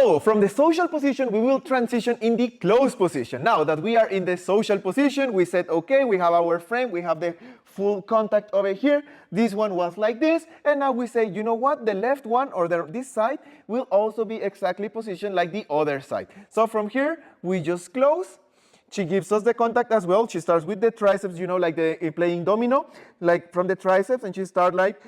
So, from the social position, we will transition in the closed position. Now that we are in the social position, we said, okay, we have our frame, we have the full contact over here. This one was like this, and now we say, you know what, the left one or this side will also be exactly positioned like the other side. So from here, we just close. She gives us the contact as well. She starts with the triceps, you know, like playing domino, like from the triceps, and she starts like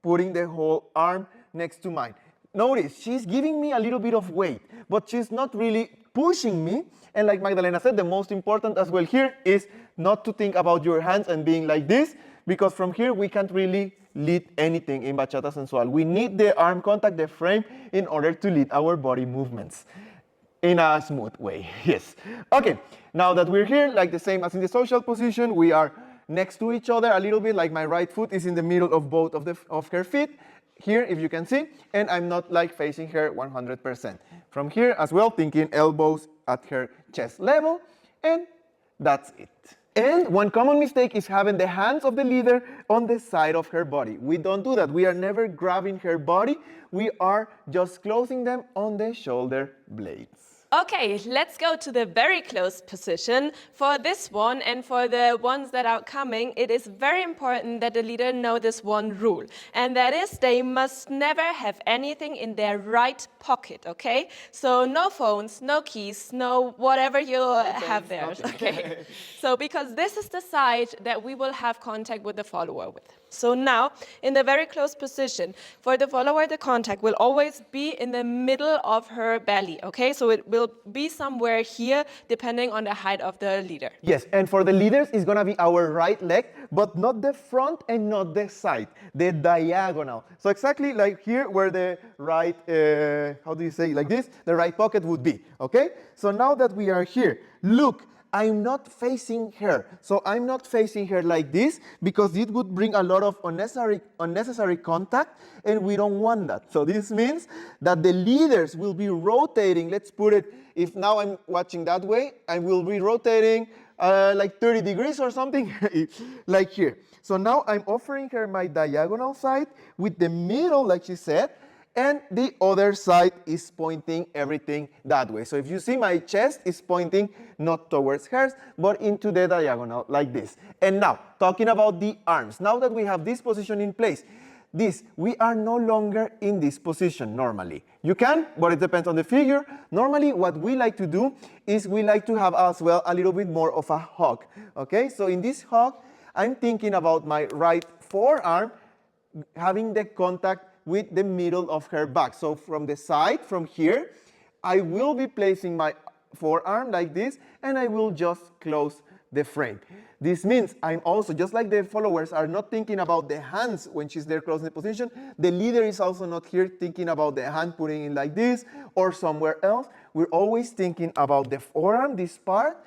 putting the whole arm next to mine. Notice, she's giving me a little bit of weight, but she's not really pushing me. And like Magdalena said, the most important as well here is not to think about your hands and being like this, because from here we can't really lead anything in Bachata Sensual. We need the arm contact, the frame, in order to lead our body movements in a smooth way. Yes. Okay, now that we're here, like the same as in the social position, we are next to each other a little bit, like my right foot is in the middle of both of her feet. Here, if you can see, and I'm not like facing her 100%. From here as well, thinking elbows at her chest level, and that's it. And one common mistake is having the hands of the leader on the side of her body. We don't do that. We are never grabbing her body. We are just closing them on the shoulder blades. Okay, let's go to the very close position. For this one and for the ones that are coming, it is very important that the leader know this one rule. And that is they must never have anything in their right pocket, okay? So no phones, no keys, no whatever you have there, okay? So because this is the side that we will have contact with the follower with. So now, in the very close position, for the follower, the contact will always be in the middle of her belly, okay? So it will be somewhere here, depending on the height of the leader. Yes, and for the leaders, it's gonna be our right leg, but not the front and not the side, the diagonal. So exactly like here where the right, how do you say, like this, the right pocket would be, okay? So now that we are here, look, I'm not facing her. So I'm not facing her like this because it would bring a lot of unnecessary contact, and we don't want that. So this means that the leaders will be rotating. Let's put it, if now I'm watching that way, I will be rotating like 30 degrees or something, like here. So now I'm offering her my diagonal side with the middle, like she said, and the other side is pointing everything that way. So if you see, my chest is pointing not towards hers, but into the diagonal like this. And now, talking about the arms. Now that we have this position in place, we are no longer in this position normally. You can, but it depends on the figure. Normally, what we like to do is we like to have as well a little bit more of a hug. Okay, so in this hug, I'm thinking about my right forearm having the contact with the middle of her back. So from the side, from here, I will be placing my forearm like this, and I will just close the frame. This means I'm also, just like the followers are not thinking about the hands when she's there closing the position, the leader is also not here thinking about the hand putting it like this or somewhere else. We're always thinking about the forearm, this part,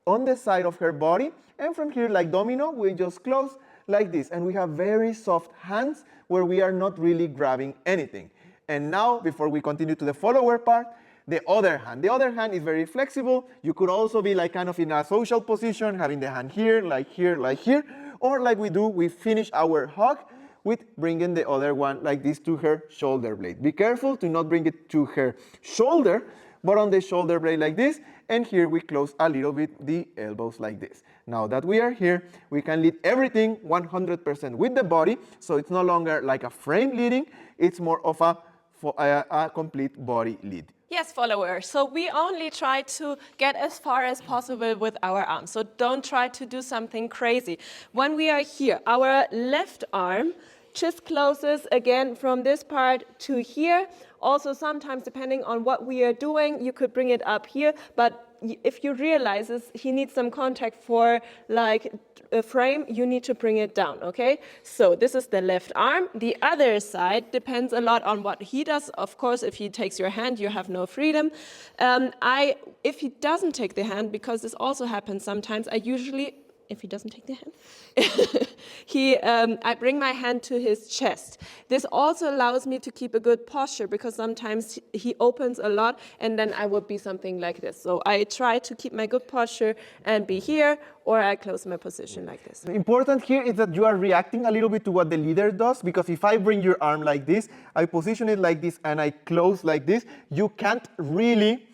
on the side of her body, and from here, like domino, we just close like this, and we have very soft hands where we are not really grabbing anything. And now, before we continue to the follower part, the other hand. The other hand is very flexible. You could also be like kind of in a social position, having the hand here, like here, like here, or like we do, we finish our hug with bringing the other one like this to her shoulder blade. Be careful to not bring it to her shoulder, but on the shoulder blade like this, and here we close a little bit the elbows like this. Now that we are here, we can lead everything 100% with the body, so it's no longer like a frame leading, it's more of a complete body lead. Yes, follower. So we only try to get as far as possible with our arms. So don't try to do something crazy. When we are here, our left arm just closes again from this part to here. Also, sometimes depending on what we are doing, you could bring it up here, but if you realize he needs some contact for like a frame, you need to bring it down, okay? So this is the left arm. The other side depends a lot on what he does. Of course, if he takes your hand, you have no freedom. If he doesn't take the hand, because this also happens sometimes, I usually if he doesn't take the hand, I bring my hand to his chest. This also allows me to keep a good posture because sometimes he opens a lot and then I would be something like this. So I try to keep my good posture and be here, or I close my position like this. Important here is that you are reacting a little bit to what the leader does, because if I bring your arm like this, I position it like this, and I close like this, you can't really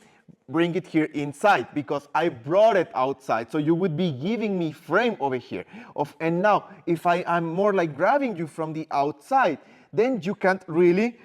bring it here inside because I brought it outside. So you would be giving me frame over here. And now, if I'm more like grabbing you from the outside, then you can't really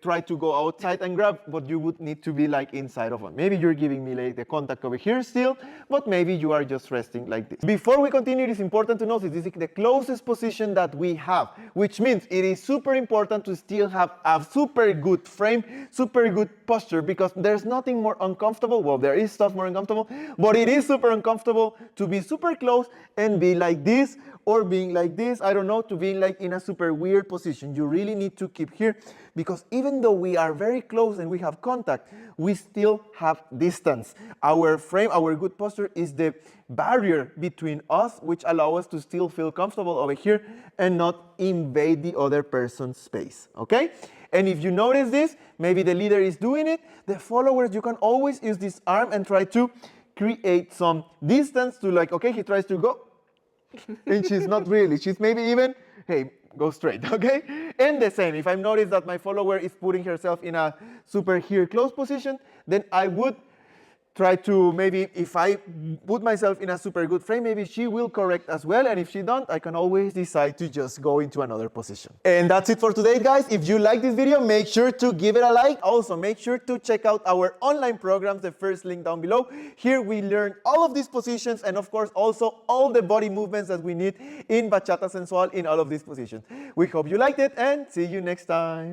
try to go outside and grab, but you would need to be like inside of one. Maybe you're giving me like the contact over here still, but maybe you are just resting like this. Before we continue, it is important to notice this is the closest position that we have, which means it is super important to still have a super good frame, super good posture, because there's nothing more uncomfortable. Well, there is stuff more uncomfortable, but it is super uncomfortable to be super close and be like this, or being like this, I don't know, to being like in a super weird position. You really need to keep here, because even though we are very close and we have contact, we still have distance. Our frame, our good posture is the barrier between us, which allows us to still feel comfortable over here and not invade the other person's space, okay? And if you notice this, maybe the leader is doing it, the followers, you can always use this arm and try to create some distance to like, okay, he tries to go, and she's not really, she's maybe even, hey, go straight, okay? And the same, if I notice that my follower is putting herself in a super here close position, then I would try to, maybe if I put myself in a super good frame, maybe she will correct as well. And if she don't, I can always decide to just go into another position. And that's it for today, guys. If you like this video, make sure to give it a like. Also, make sure to check out our online programs, the first link down below. Here we learn all of these positions, and of course also all the body movements that we need in Bachata Sensual in all of these positions. We hope you liked it, and see you next time.